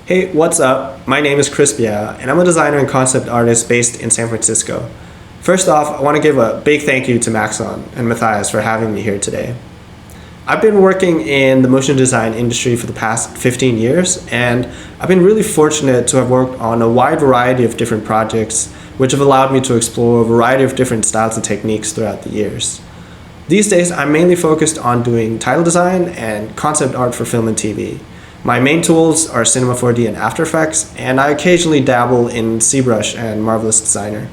Hey, what's up? My name is Bjerre, and I'm a designer and concept artist based in San Francisco. First off, I want to give a big thank you to Maxon and Matthias for having me here today. I've been working in the motion design industry for the past 15 years, and I've been really fortunate to have worked on a wide variety of different projects, which have allowed me to explore a variety of different styles and techniques throughout the years. These days, I'm mainly focused on doing title design and concept art for film and TV. My main tools are Cinema 4D and After Effects, and I occasionally dabble in ZBrush and Marvelous Designer.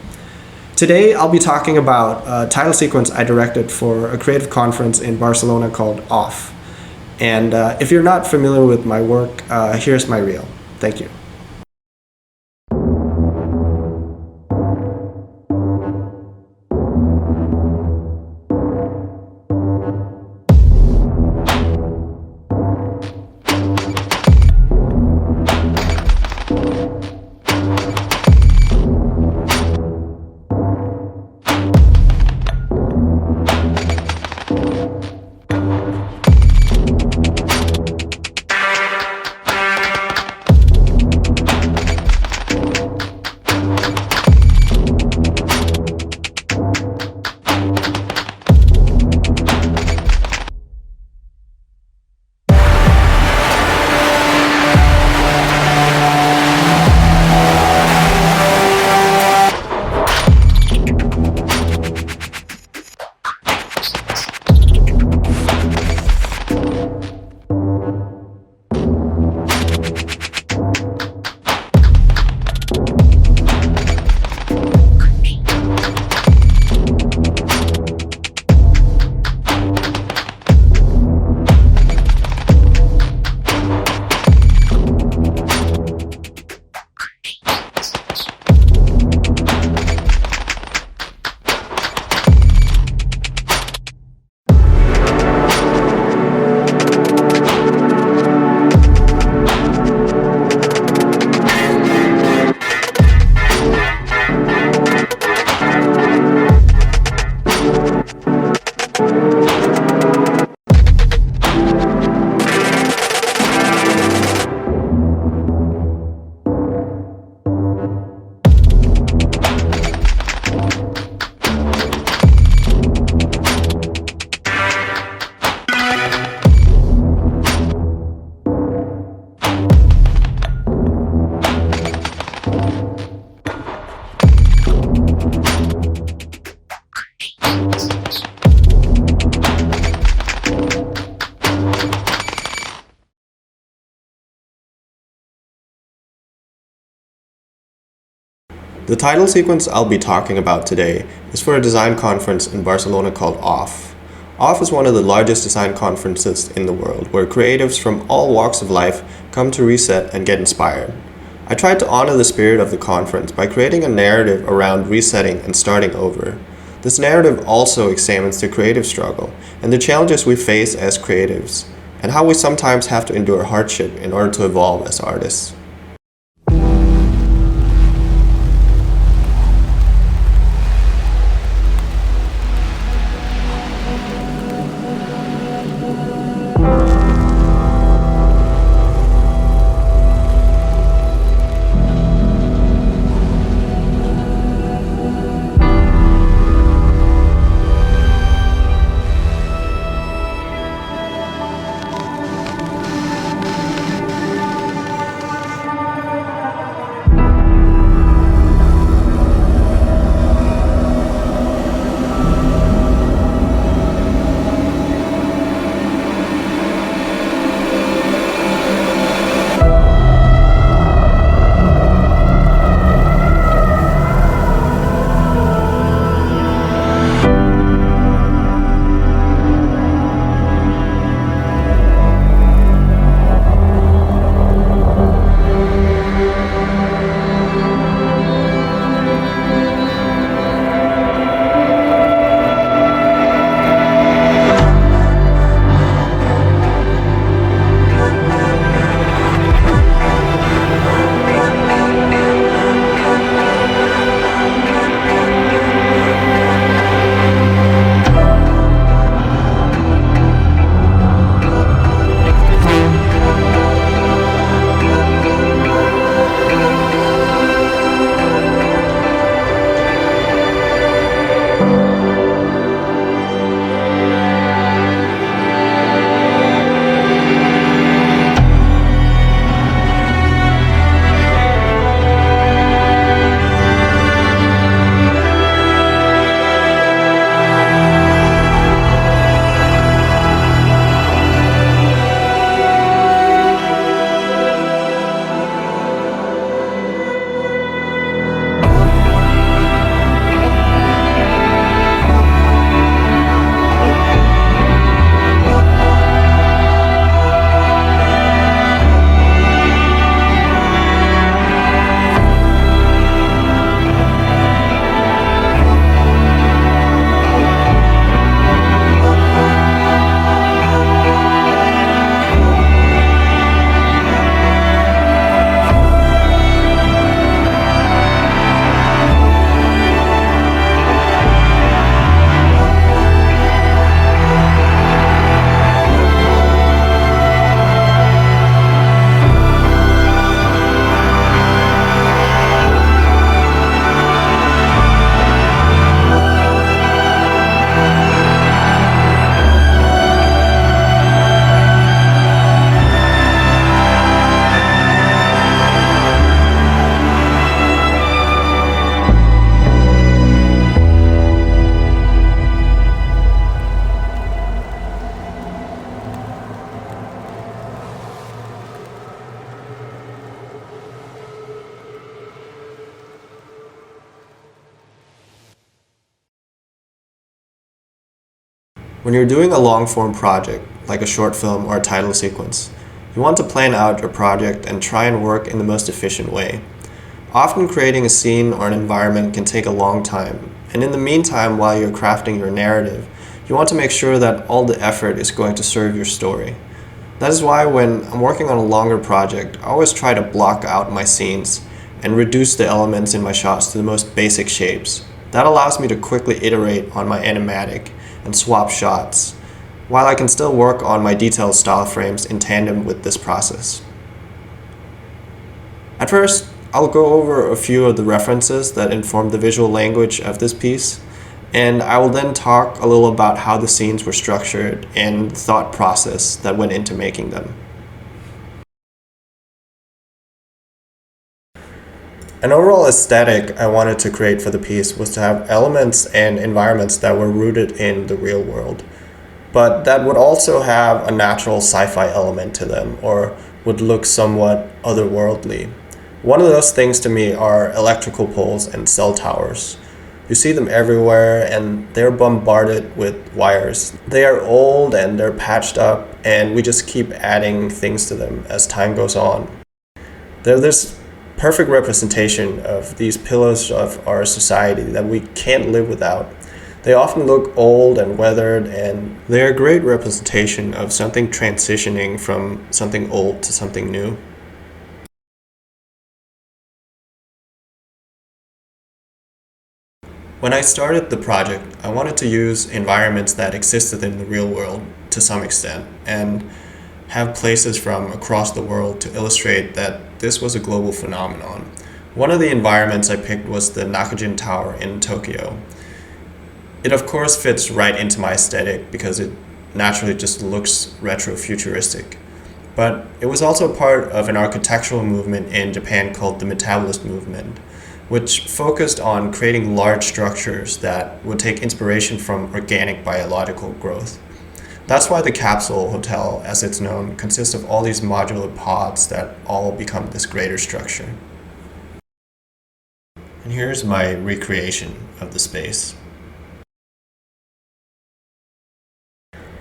Today, I'll be talking about a title sequence I directed for a creative conference in Barcelona called Off. And if you're not familiar with my work, here's my reel. Thank you. The title sequence I'll be talking about today is for a design conference in Barcelona called Off. Off is one of the largest design conferences in the world, where creatives from all walks of life come to reset and get inspired. I tried to honor the spirit of the conference by creating a narrative around resetting and starting over. This narrative also examines the creative struggle and the challenges we face as creatives, and how we sometimes have to endure hardship in order to evolve as artists. When you're doing a long-form project, like a short film or a title sequence, you want to plan out your project and try and work in the most efficient way. Often creating a scene or an environment can take a long time, and in the meantime, while you're crafting your narrative, you want to make sure that all the effort is going to serve your story. That is why when I'm working on a longer project, I always try to block out my scenes and reduce the elements in my shots to the most basic shapes. That allows me to quickly iterate on my animatic and swap shots, while I can still work on my detailed style frames in tandem with this process. At first, I'll go over a few of the references that inform the visual language of this piece, and I will then talk a little about how the scenes were structured and the thought process that went into making them. An overall aesthetic I wanted to create for the piece was to have elements and environments that were rooted in the real world, but that would also have a natural sci-fi element to them, or would look somewhat otherworldly. One of those things to me are electrical poles and cell towers. You see them everywhere and they're bombarded with wires. They are old and they're patched up, and we just keep adding things to them as time goes on. They're this perfect representation of these pillars of our society that we can't live without. They often look old and weathered, and they're a great representation of something transitioning from something old to something new. When I started the project, I wanted to use environments that existed in the real world to some extent, and have places from across the world to illustrate that this was a global phenomenon. One of the environments I picked was the Maxon Tower in Tokyo. It of course fits right into my aesthetic because it naturally just looks retro-futuristic. But it was also part of an architectural movement in Japan called the Metabolist movement, which focused on creating large structures that would take inspiration from organic biological growth. That's why the capsule hotel, as it's known, consists of all these modular pods that all become this greater structure. And here's my recreation of the space.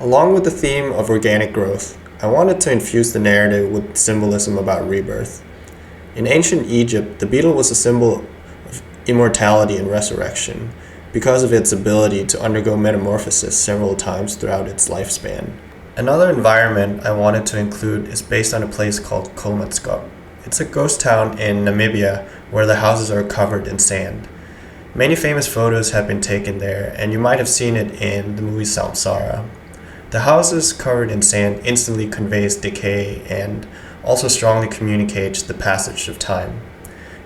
Along with the theme of organic growth, I wanted to infuse the narrative with symbolism about rebirth. In ancient Egypt, the beetle was a symbol of immortality and resurrection, because of its ability to undergo metamorphosis several times throughout its lifespan. Another environment I wanted to include is based on a place called Kolmatskop. It's a ghost town in Namibia where the houses are covered in sand. Many famous photos have been taken there, and you might have seen it in the movie Samsara. The houses covered in sand instantly conveys decay and also strongly communicates the passage of time.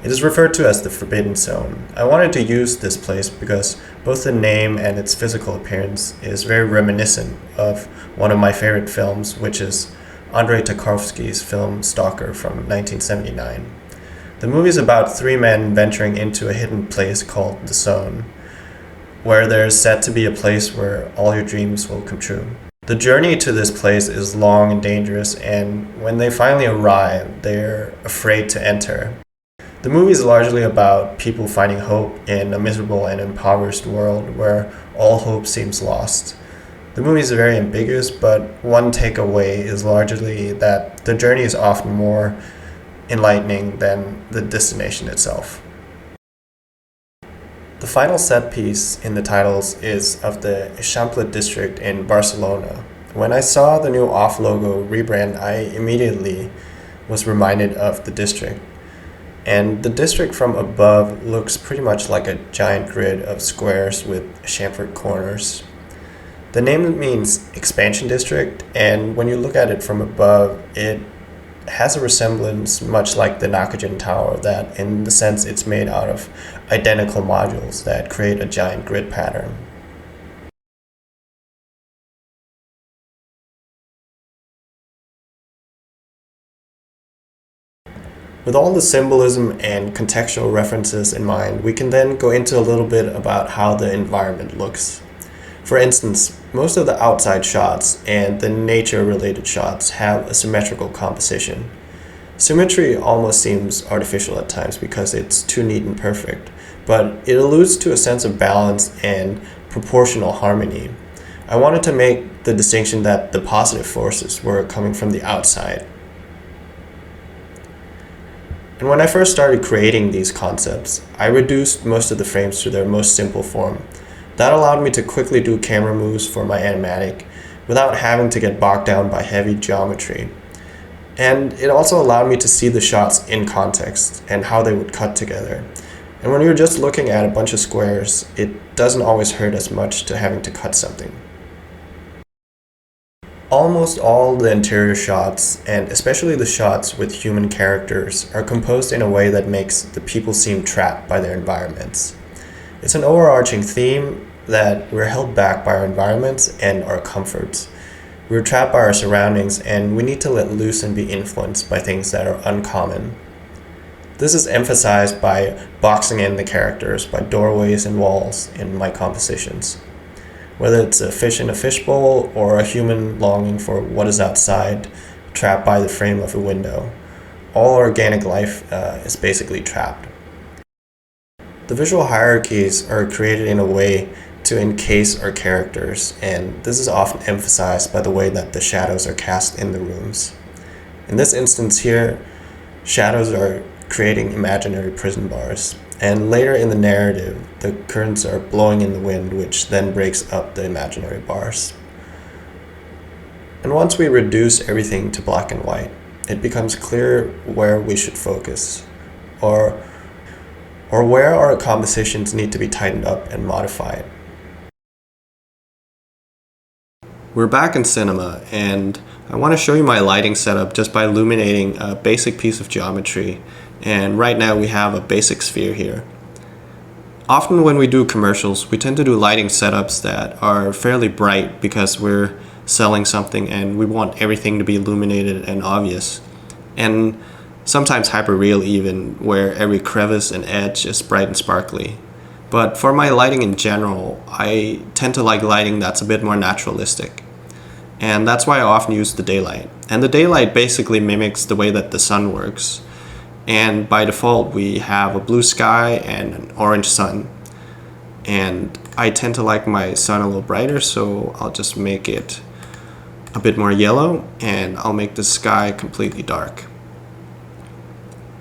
It is referred to as the Forbidden Zone. I wanted to use this place because both the name and its physical appearance is very reminiscent of one of my favorite films, which is Andrei Tarkovsky's film Stalker from 1979. The movie is about three men venturing into a hidden place called the Zone, where there is said to be a place where all your dreams will come true. The journey to this place is long and dangerous, and when they finally arrive, they're afraid to enter. The movie is largely about people finding hope in a miserable and impoverished world where all hope seems lost. The movie is very ambiguous, but one takeaway is largely that the journey is often more enlightening than the destination itself. The final set piece in the titles is of the Eixample district in Barcelona. When I saw the new off logo rebrand, I immediately was reminded of the district. And the district from above looks pretty much like a giant grid of squares with chamfered corners. The name means expansion district, and when you look at it from above, it has a resemblance much like the Maxon Tower, that in the sense it's made out of identical modules that create a giant grid pattern. With all the symbolism and contextual references in mind, we can then go into a little bit about how the environment looks. For instance, most of the outside shots and the nature-related shots have a symmetrical composition. Symmetry almost seems artificial at times because it's too neat and perfect, but it alludes to a sense of balance and proportional harmony. I wanted to make the distinction that the positive forces were coming from the outside. And when I first started creating these concepts, I reduced most of the frames to their most simple form. That allowed me to quickly do camera moves for my animatic without having to get bogged down by heavy geometry. And it also allowed me to see the shots in context and how they would cut together. And when you're just looking at a bunch of squares, it doesn't always hurt as much to having to cut something. Almost all the interior shots, and especially the shots with human characters, are composed in a way that makes the people seem trapped by their environments. It's an overarching theme that we're held back by our environments and our comforts. We're trapped by our surroundings, and we need to let loose and be influenced by things that are uncommon. This is emphasized by boxing in the characters by doorways and walls in my compositions. Whether it's a fish in a fishbowl or a human longing for what is outside, trapped by the frame of a window, all organic life is basically trapped. The visual hierarchies are created in a way to encase our characters, and this is often emphasized by the way that the shadows are cast in the rooms. In this instance here, shadows are creating imaginary prison bars, and later in the narrative, the curtains are blowing in the wind, which then breaks up the imaginary bars. And once we reduce everything to black and white, it becomes clear where we should focus, or where our compositions need to be tightened up and modified. We're back in cinema, and I want to show you my lighting setup just by illuminating a basic piece of geometry. And right now we have a basic sphere here. Often when we do commercials, we tend to do lighting setups that are fairly bright because we're selling something and we want everything to be illuminated and obvious. And sometimes hyper-real even, where every crevice and edge is bright and sparkly. But for my lighting in general, I tend to like lighting that's a bit more naturalistic. And that's why I often use the daylight. And the daylight basically mimics the way that the sun works. And by default, we have a blue sky and an orange sun. And I tend to like my sun a little brighter, so I'll just make it a bit more yellow, and I'll make the sky completely dark.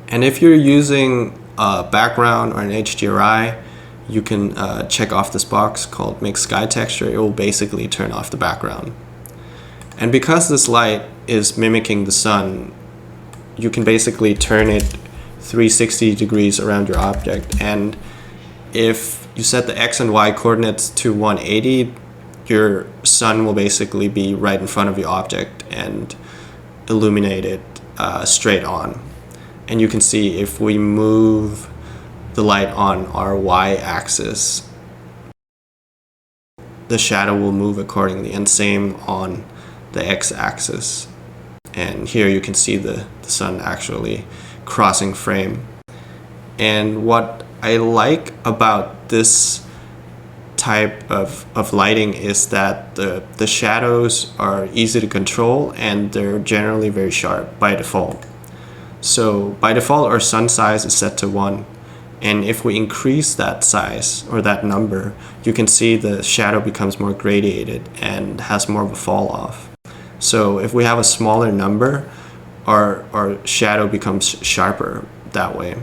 And if you're using a background or an HDRI, you can check off this box called Make Sky Texture. It will basically turn off the background. And because this light is mimicking the sun, you can basically turn it 360 degrees around your object. And if you set the X and Y coordinates to 180, your sun will basically be right in front of your object and illuminate it straight on. And you can see if we move the light on our Y-axis, the shadow will move accordingly, and same on the X-axis. And here you can see the sun actually crossing frame. And what I like about this type of lighting is that the shadows are easy to control, and they're generally very sharp by default. So by default, our sun size is set to 1. And if we increase that size or that number, you can see the shadow becomes more gradiated and has more of a fall off. So if we have a smaller number, our shadow becomes sharper that way.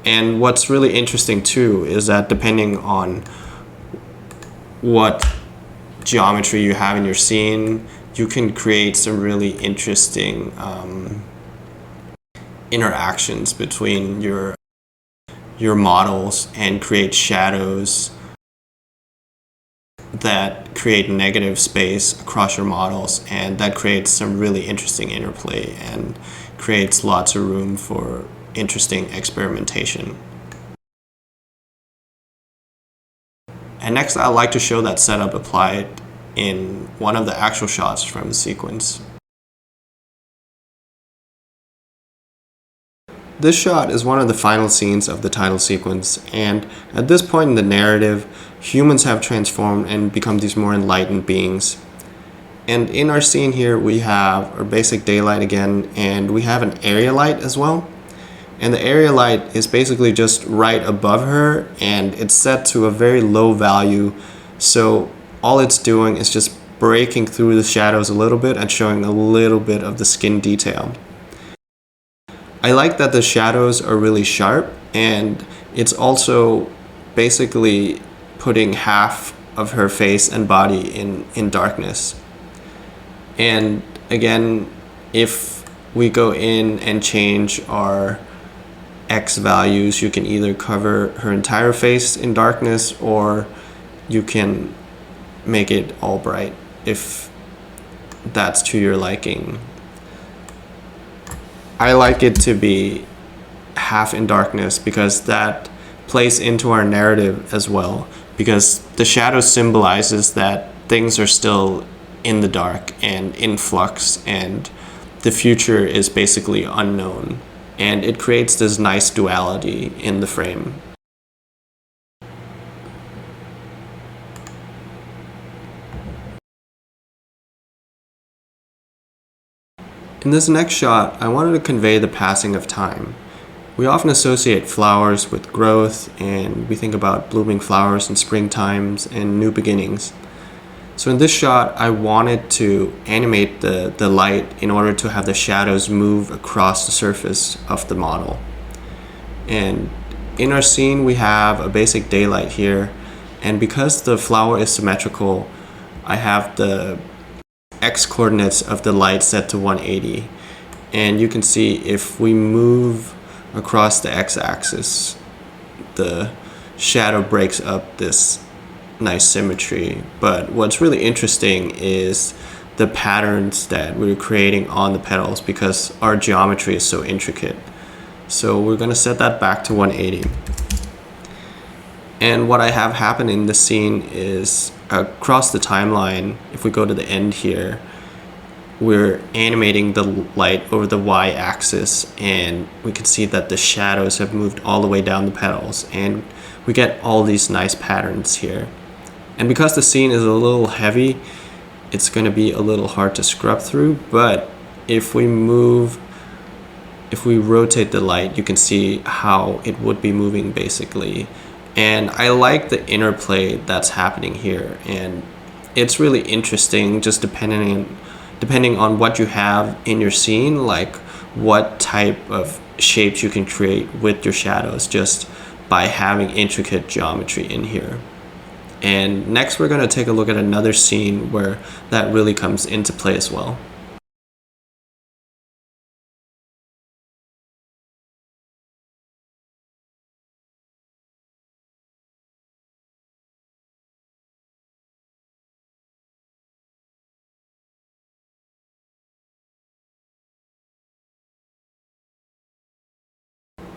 And what's really interesting too is that depending on what geometry you have in your scene, you can create some really interesting interactions between your models and create shadows that create negative space across your models, and that creates some really interesting interplay and creates lots of room for interesting experimentation. And next, I'd like to show that setup applied in one of the actual shots from the sequence. This shot is one of the final scenes of the title sequence, and at this point in the narrative, humans have transformed and become these more enlightened beings. And in our scene here, we have our basic daylight again, and we have an area light as well. And the area light is basically just right above her, and it's set to a very low value. So all it's doing is just breaking through the shadows a little bit and showing a little bit of the skin detail. I like that the shadows are really sharp, and it's also basically putting half of her face and body in darkness. And again, if we go in and change our X values, you can either cover her entire face in darkness, or you can make it all bright if that's to your liking. I like it to be half in darkness because that plays into our narrative as well, because the shadow symbolizes that things are still in the dark and in flux, and the future is basically unknown, and it creates this nice duality in the frame. In this next shot, I wanted to convey the passing of time. We often associate flowers with growth, and we think about blooming flowers in springtimes and new beginnings. So in this shot, I wanted to animate the light in order to have the shadows move across the surface of the model. And in our scene, we have a basic daylight here, and because the flower is symmetrical, I have the X coordinates of the light set to 180. And you can see if we move across the X-axis, the shadow breaks up this nice symmetry. But what's really interesting is the patterns that we're creating on the petals, because our geometry is so intricate. So we're going to set that back to 180. And what I have happen in this scene is across the timeline, if we go to the end here, we're animating the light over the y-axis, and we can see that the shadows have moved all the way down the petals, and we get all these nice patterns here. And because the scene is a little heavy, it's going to be a little hard to scrub through, but if we rotate the light, you can see how it would be moving basically. And I like the interplay that's happening here, and it's really interesting just depending on what you have in your scene, like what type of shapes you can create with your shadows just by having intricate geometry in here. And next we're going to take a look at another scene where that really comes into play as well.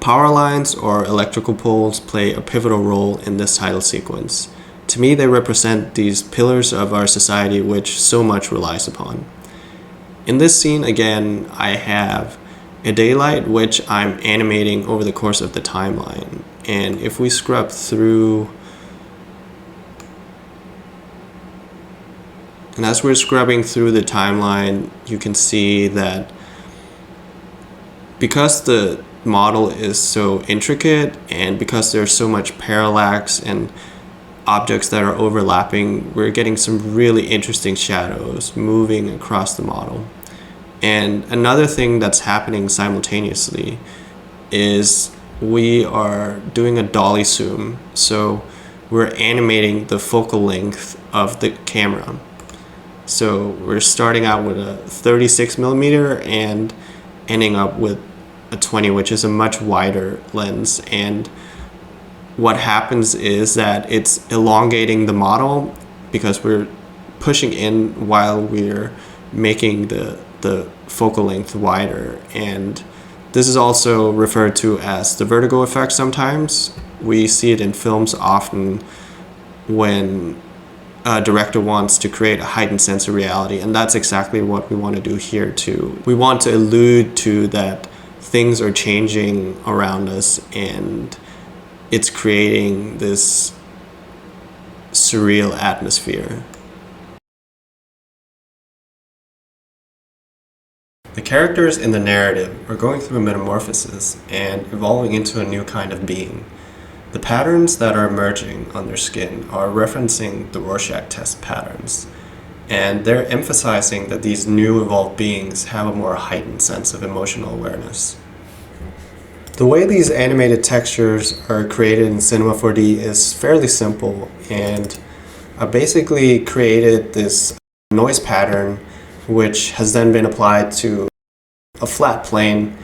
Power lines or electrical poles play a pivotal role in this title sequence. To me, they represent these pillars of our society which so much relies upon. In this scene, again, I have a daylight which I'm animating over the course of the timeline. And if we scrub through, and as we're scrubbing through the timeline, you can see that because the model is so intricate and because there's so much parallax and objects that are overlapping, we're getting some really interesting shadows moving across the model. And another thing that's happening simultaneously is we are doing a dolly zoom. So we're animating the focal length of the camera. So we're starting out with a 36 millimeter and ending up with a 20, which is a much wider lens. And what happens is that it's elongating the model because we're pushing in while we're making the focal length wider. And this is also referred to as the vertigo effect sometimes. We see it in films often when a director wants to create a heightened sense of reality, and that's exactly what we want to do here too. We want to allude to that things are changing around us, and it's creating this surreal atmosphere. The characters in the narrative are going through a metamorphosis and evolving into a new kind of being. The patterns that are emerging on their skin are referencing the Rorschach test patterns, and they're emphasizing that these new evolved beings have a more heightened sense of emotional awareness. The way these animated textures are created in Cinema 4D is fairly simple, and I basically created this noise pattern which has then been applied to a flat plane,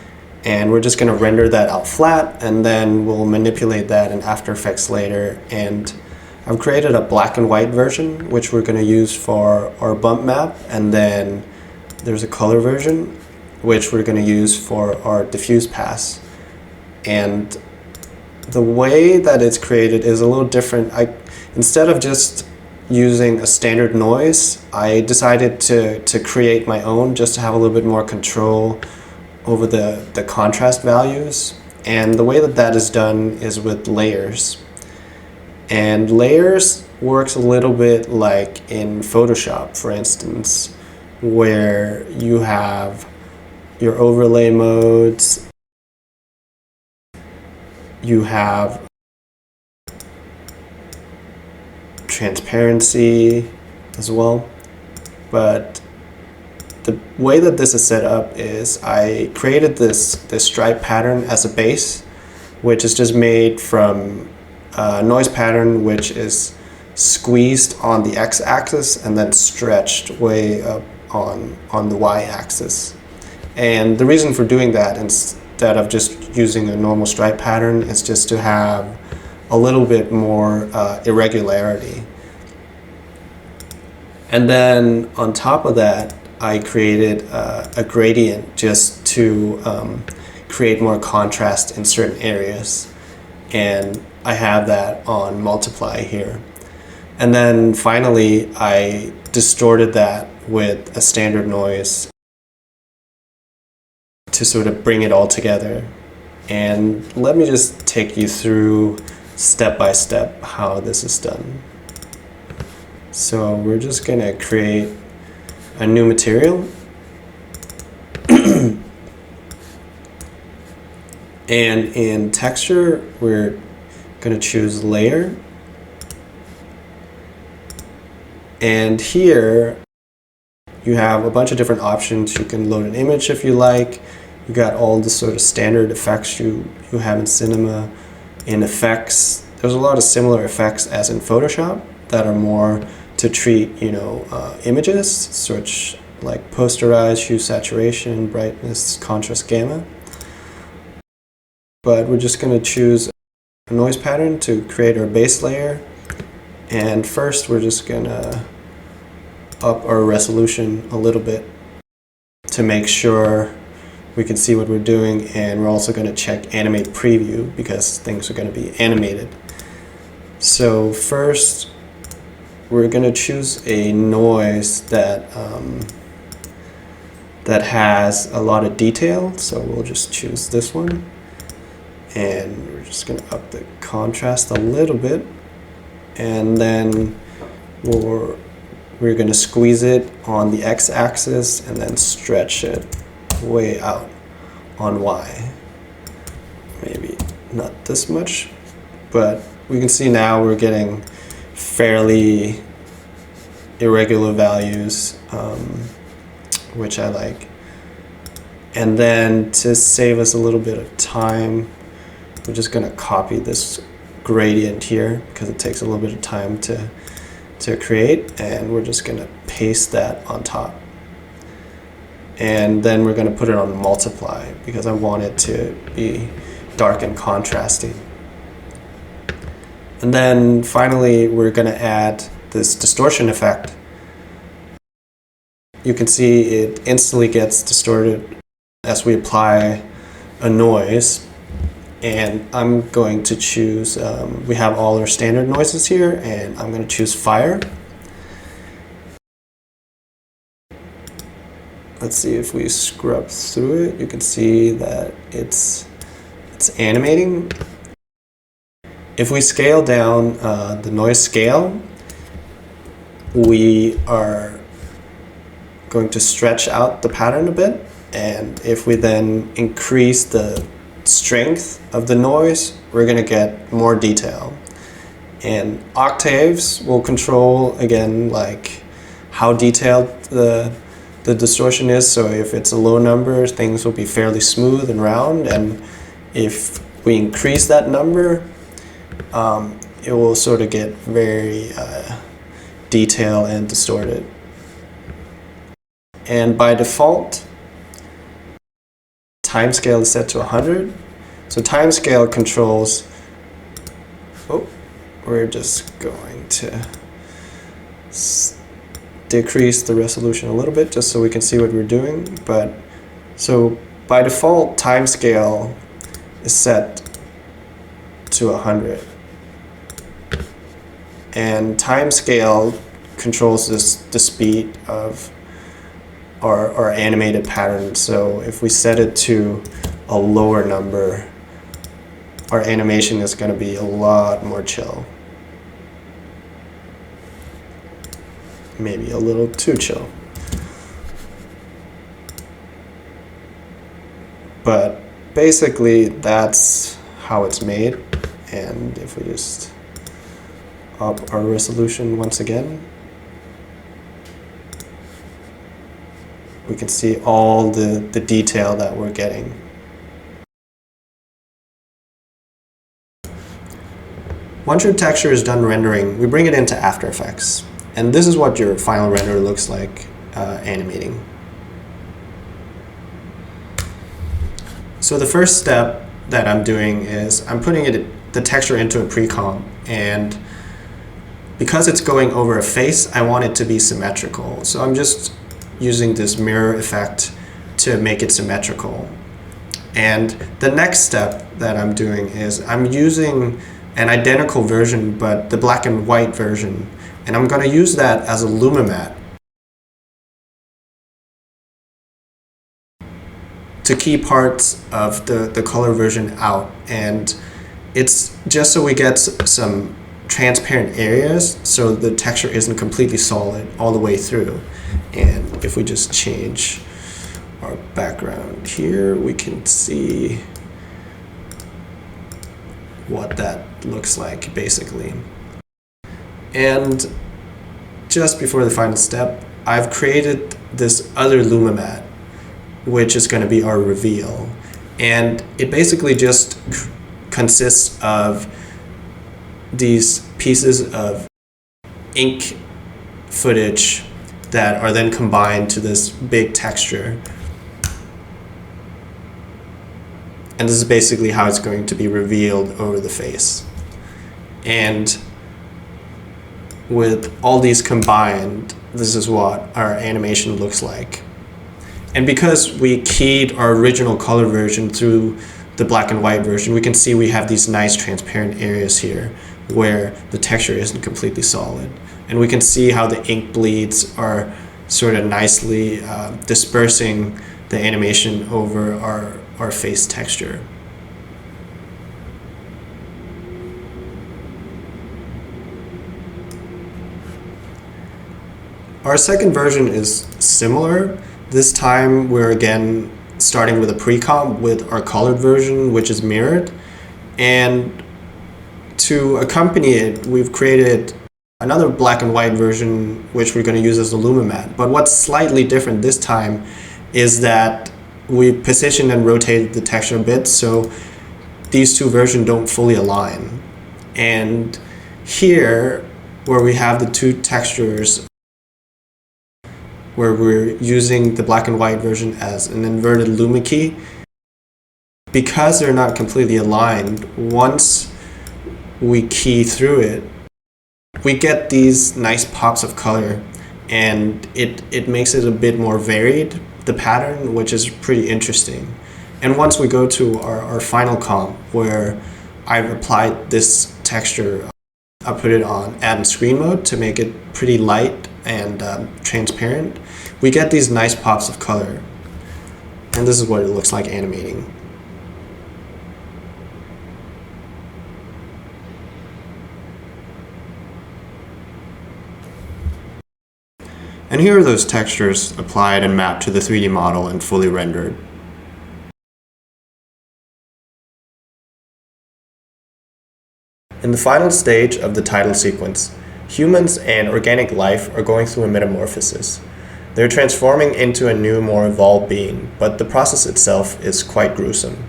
and we're just going to render that out flat, and then we'll manipulate that in After Effects later. And I've created a black and white version which we're going to use for our bump map, and then there's a color version which we're going to use for our diffuse pass. And the way that it's created is a little different. Instead of just using a standard noise, I decided to create my own just to have a little bit more control over the contrast values. And the way that that is done is with layers. And layers works a little bit like in Photoshop, for instance, where you have your overlay modes, you have transparency as well. But the way that this is set up is I created this stripe pattern as a base, which is just made from a noise pattern which is squeezed on the x-axis and then stretched way up on the y-axis. And the reason for doing that instead of just using a normal stripe pattern is just to have a little bit more irregularity. And then on top of that, I created a gradient just to create more contrast in certain areas. And I have that on multiply here. And then finally, I distorted that with a standard noise to sort of bring it all together. And let me just take you through step by step how this is done. So we're just gonna create a new material. And in texture, we're gonna choose layer. And here you have a bunch of different options. You can load an image if you like. You got all the sort of standard effects you have in Cinema. In effects, there's a lot of similar effects as in Photoshop that are more to treat, images, such like posterize, hue, saturation, brightness, contrast, gamma. But we're just going to choose a noise pattern to create our base layer. And first, we're just going to up our resolution a little bit to make sure we can see what we're doing. And we're also going to check animate preview because things are going to be animated. So first, we're going to choose a noise that has a lot of detail. So we'll just choose this one. And we're just going to up the contrast a little bit. And then we're going to squeeze it on the x-axis and then stretch it way out on y. Maybe not this much, but we can see now we're getting fairly irregular values, which I like. And then to save us a little bit of time, we're just going to copy this gradient here because it takes a little bit of time to create, and we're just going to paste that on top. And then we're going to put it on multiply because I want it to be dark and contrasting. And then finally, we're going to add this distortion effect. You can see it instantly gets distorted as we apply a noise. And I'm going to choose, we have all our standard noises here, and I'm going to choose fire. Let's see if we scrub through it. You can see that it's animating. If we scale down the noise scale, we are going to stretch out the pattern a bit. And if we then increase the strength of the noise, we're going to get more detail. And octaves will control, again, like how detailed the distortion is. So if it's a low number, things will be fairly smooth and round. And if we increase that number, it will sort of get very detailed and distorted. And by default, timescale is set to 100. So timescale controls, we're just going to decrease the resolution a little bit just so we can see what we're doing. But so by default, timescale is set to 100. And timescale controls the speed of our animated pattern. So if we set it to a lower number, our animation is going to be a lot more chill. Maybe a little too chill. But basically that's how it's made. And if we just up our resolution once again, we can see all the detail that we're getting. Once your texture is done rendering, we bring it into After Effects. And this is what your final render looks like animating. So the first step that I'm doing is I'm putting the texture into a pre-comp, and because it's going over a face, I want it to be symmetrical. So I'm just using this mirror effect to make it symmetrical. And the next step that I'm doing is I'm using an identical version, but the black and white version. And I'm going to use that as a lumimat to keep parts of the color version out. And it's just so we get some transparent areas so the texture isn't completely solid all the way through. And if we just change our background here, we can see what that looks like basically. And just before the final step, I've created this other lumimat, which is going to be our reveal. And it basically just consists of these pieces of ink footage that are then combined to this big texture. And this is basically how it's going to be revealed over the face. And with all these combined, this is what our animation looks like. And because we keyed our original color version through the black and white version, we can see we have these nice transparent areas here where the texture isn't completely solid. And we can see how the ink bleeds are sort of nicely dispersing the animation over our face texture. Our second version is similar. This time we're again starting with a pre-comp with our colored version, which is mirrored. And to accompany it, we've created another black and white version, which we're going to use as a lumimat. But what's slightly different this time is that we positioned and rotated the texture a bit so these two versions don't fully align. And here, where we have the two textures, where we're using the black and white version as an inverted lumi key, because they're not completely aligned, once we key through it, we get these nice pops of color, and it makes it a bit more varied, the pattern, which is pretty interesting. And once we go to our final comp, where I've applied this texture, I put it on add and screen mode to make it pretty light and transparent, we get these nice pops of color. And this is what it looks like animating. And here are those textures applied and mapped to the 3D model and fully rendered. In the final stage of the title sequence, humans and organic life are going through a metamorphosis. They're transforming into a new, more evolved being, but the process itself is quite gruesome.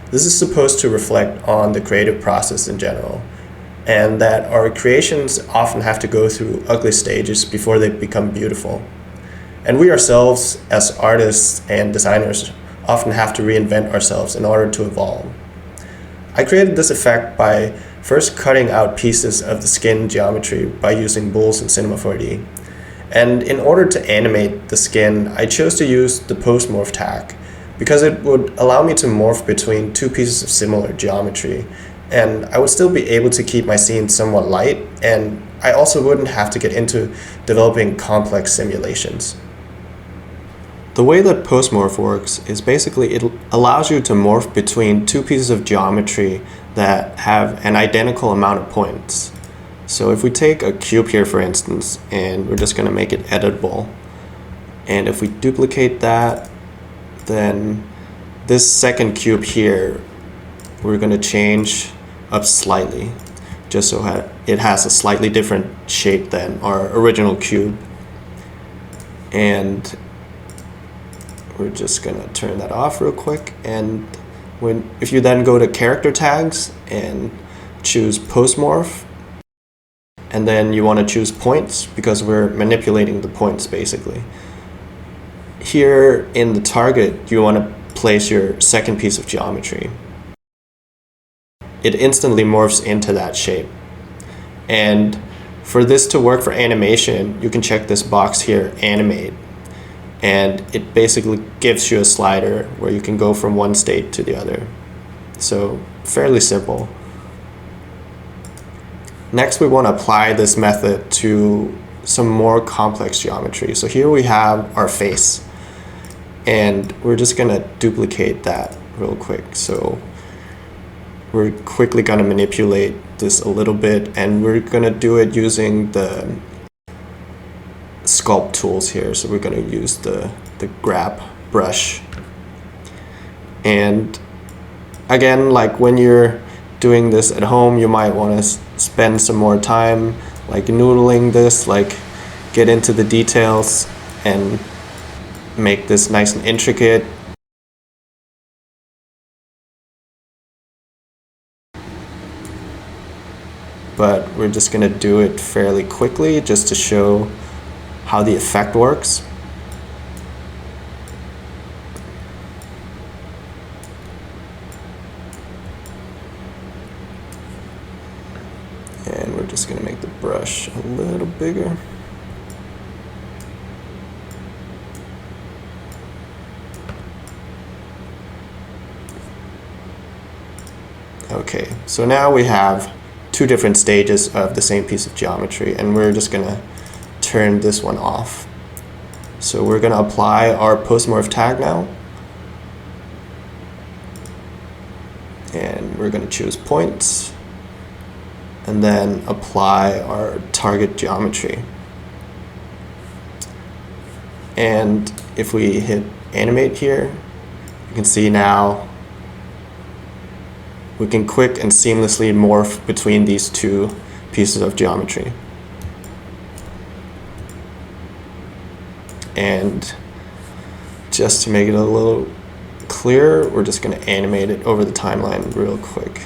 This is supposed to reflect on the creative process in general, and that our creations often have to go through ugly stages before they become beautiful. And we ourselves, as artists and designers, often have to reinvent ourselves in order to evolve. I created this effect by first cutting out pieces of the skin geometry by using bools in Cinema 4D. And in order to animate the skin, I chose to use the post-morph tag because it would allow me to morph between two pieces of similar geometry, and I would still be able to keep my scene somewhat light, and I also wouldn't have to get into developing complex simulations. The way that post-morph works is basically it allows you to morph between two pieces of geometry that have an identical amount of points. So if we take a cube here, for instance, and we're just going to make it editable, and if we duplicate that, then this second cube here, we're going to change up slightly, just so it has a slightly different shape than our original cube. And we're just gonna turn that off real quick, and if you then go to character tags and choose post-morph, and then you want to choose points because we're manipulating the points basically. Here in the target, you want to place your second piece of geometry. It instantly morphs into that shape. And for this to work for animation, you can check this box here, animate. And it basically gives you a slider where you can go from one state to the other. So fairly simple. Next, we want to apply this method to some more complex geometry. So here we have our face, and we're just going to duplicate that real quick. So we're quickly going to manipulate this a little bit, and we're going to do it using the sculpt tools here. So we're going to use the grab brush. And again, like when you're doing this at home, you might want to spend some more time like noodling this, like get into the details and make this nice and intricate. But we're just going to do it fairly quickly just to show how the effect works. And we're just going to make the brush a little bigger. Okay, so now we have two different stages of the same piece of geometry, and we're just going to turn this one off. So we're going to apply our post-morph tag now. And we're going to choose points, and then apply our target geometry. And if we hit animate here, you can see now we can quick and seamlessly morph between these two pieces of geometry. And just to make it a little clearer, we're just going to animate it over the timeline real quick.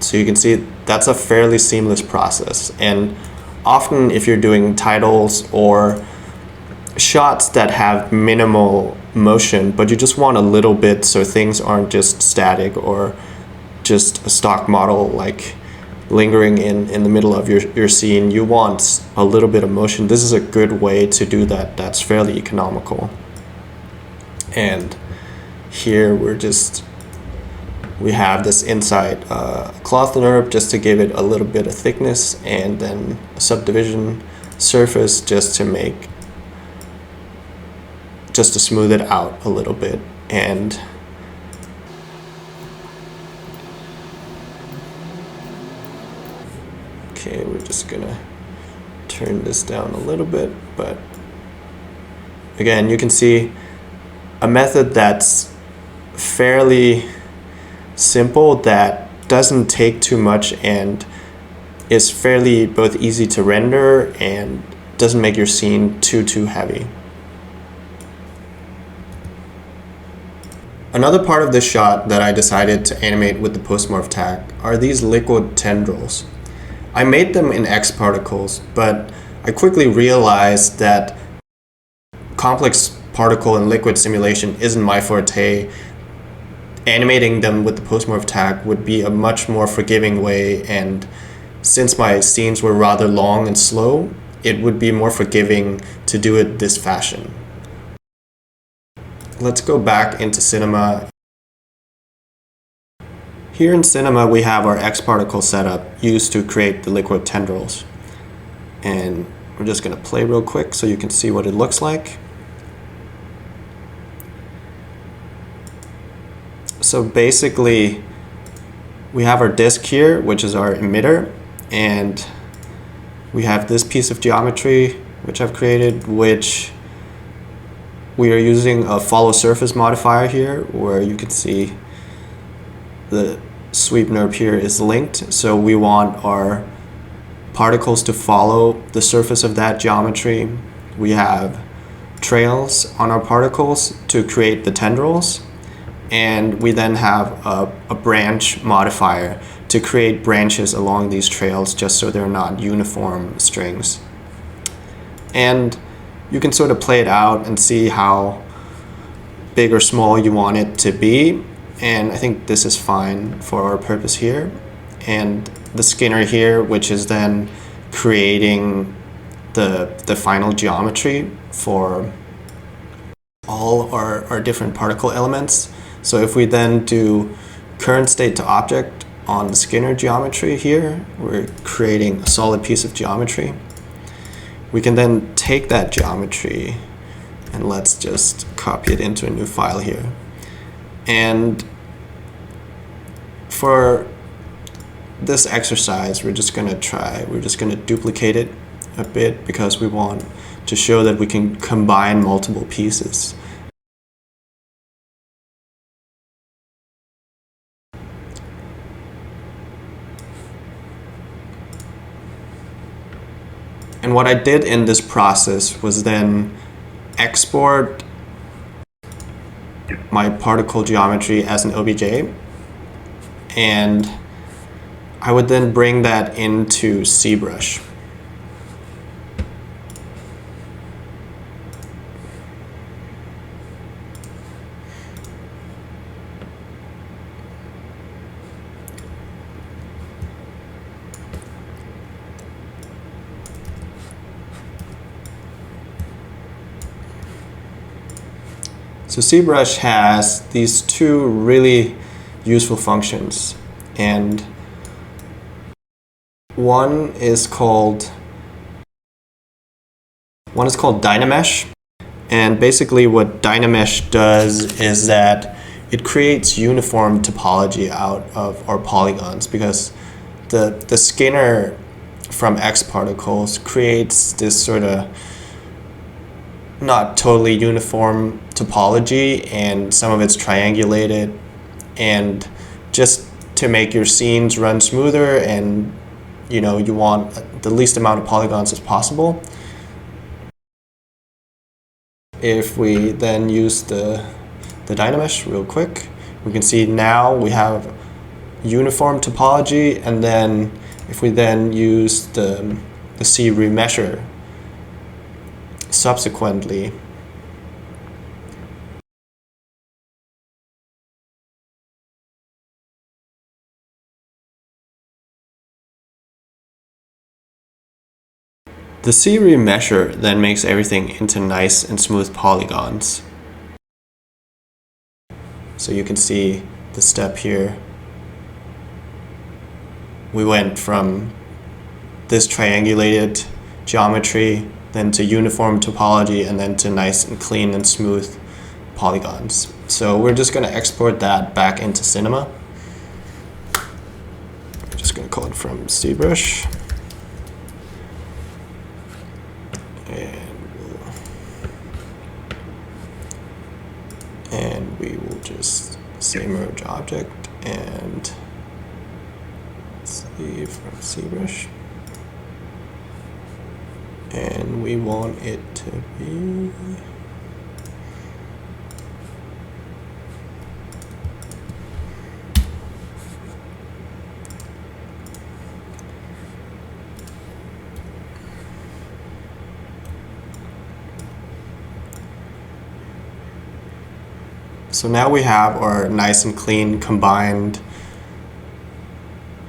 So you can see that's a fairly seamless process. And often if you're doing titles or shots that have minimal motion, but you just want a little bit so things aren't just static or just a stock model like lingering in the middle of your scene, you want a little bit of motion. This is a good way to do that. That's fairly economical. And here we have this inside cloth NURB just to give it a little bit of thickness, and then a subdivision surface just to smooth it out a little bit. And okay, we're just gonna turn this down a little bit, but again, you can see a method that's fairly simple, that doesn't take too much and is fairly both easy to render and doesn't make your scene too heavy. Another part of this shot that I decided to animate with the postmorph tag are these liquid tendrils. I made them in X particles, but I quickly realized that complex particle and liquid simulation isn't my forte. Animating them with the postmorph tag would be a much more forgiving way, and since my scenes were rather long and slow, it would be more forgiving to do it this fashion. Let's go back into Cinema. Here in Cinema, we have our X particle setup used to create the liquid tendrils. And we're just going to play real quick so you can see what it looks like. So basically, we have our disk here, which is our emitter, and we have this piece of geometry which I've created, which we are using a follow surface modifier here, where you can see the sweep NURB here is linked. So we want our particles to follow the surface of that geometry. We have trails on our particles to create the tendrils. And we then have a branch modifier to create branches along these trails, just so they're not uniform strings. And you can sort of play it out and see how big or small you want it to be. And I think this is fine for our purpose here. And the Skinner here, which is then creating the final geometry for all our different particle elements. So if we then do current state to object on the Skinner geometry here, we're creating a solid piece of geometry. We can then take that geometry and let's just copy it into a new file here. And for this exercise, we're just going to duplicate it a bit because we want to show that we can combine multiple pieces. And what I did in this process was then export my particle geometry as an OBJ, and I would then bring that into ZBrush. So ZBrush has these two really useful functions, and one is called Dynamesh. And basically what Dynamesh does is that it creates uniform topology out of our polygons, because the Skinner from X particles creates this sort of not totally uniform topology, and some of it's triangulated, and just to make your scenes run smoother and you want the least amount of polygons as possible. If we then use the Dynamesh real quick, we can see now we have uniform topology, and then if we then use the C remesher subsequently, the C remesher then makes everything into nice and smooth polygons. So you can see the step here. We went from this triangulated geometry, then to uniform topology, and then to nice and clean and smooth polygons. So we're just going to export that back into Cinema. I'm just going to call it from ZBrush. say merge object and let's see from ZBrush. And we want it to be so now we have our nice and clean combined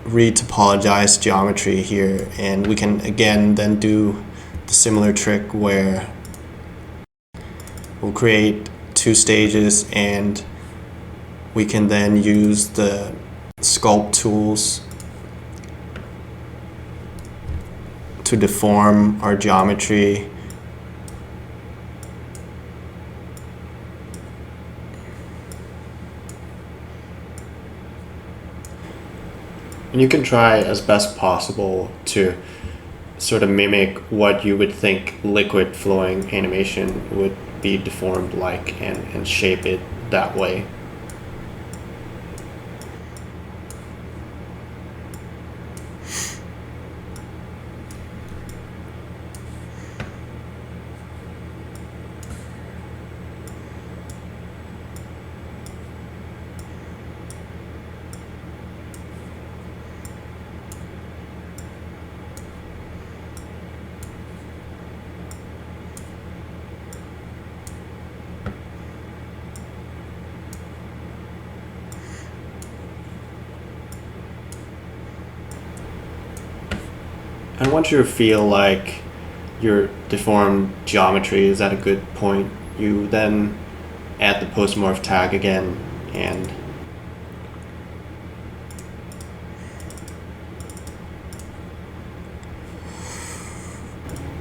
retopologized geometry here, and we can again then do the similar trick where we'll create two stages and we can then use the sculpt tools to deform our geometry. And you can try as best possible to sort of mimic what you would think liquid flowing animation would be deformed like, and shape it that way. And once you feel like your deformed geometry is at a good point, you then add the post-morph tag again, and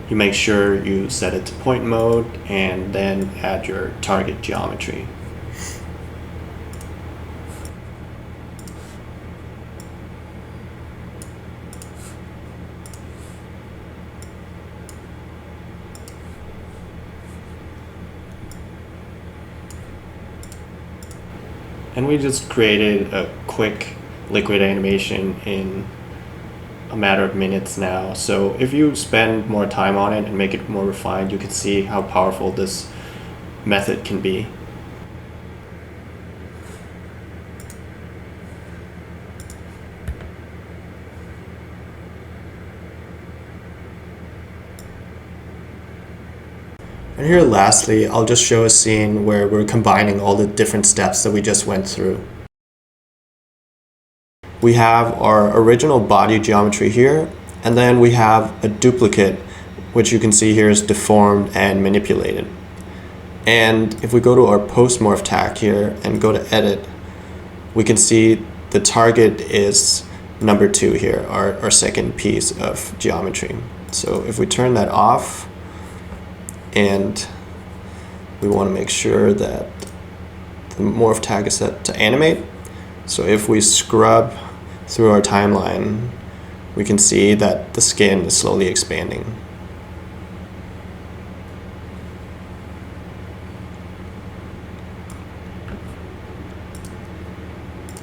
you make sure you set it to point mode and then add your target geometry. And we just created a quick liquid animation in a matter of minutes now. So if you spend more time on it and make it more refined, you can see how powerful this method can be. And here lastly, I'll just show a scene where we're combining all the different steps that we just went through. We have our original body geometry here, and then we have a duplicate, which you can see here is deformed and manipulated. And if we go to our post-morph tag here and go to edit, we can see the target is number 2 here, our second piece of geometry. So if we turn that off, and we want to make sure that the morph tag is set to animate. So if we scrub through our timeline, we can see that the skin is slowly expanding.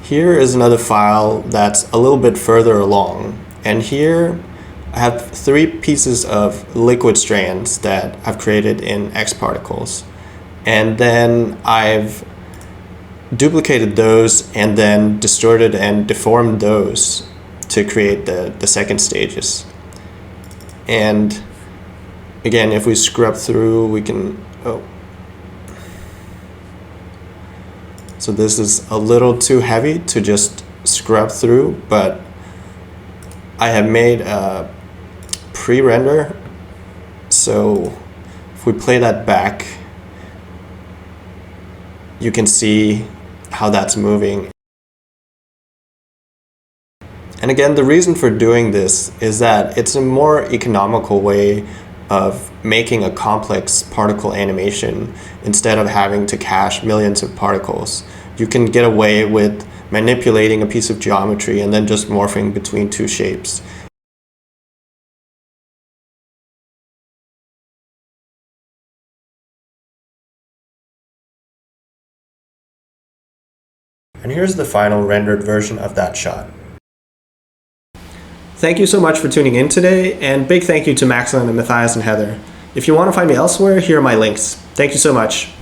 Here is another file that's a little bit further along, and here I have 3 pieces of liquid strands that I've created in XParticles, and then I've duplicated those and then distorted and deformed those to create the second stages. And again, if we scrub through, we can, so this is a little too heavy to just scrub through, but I have made a pre-render, so if we play that back, you can see how that's moving. And again, the reason for doing this is that it's a more economical way of making a complex particle animation instead of having to cache millions of particles. You can get away with manipulating a piece of geometry and then just morphing between 2 shapes. here's the final rendered version of that shot. Thank you so much for tuning in today, and big thank you to Maxon and Matthias and Heather. If you want to find me elsewhere, here are my links. Thank you so much.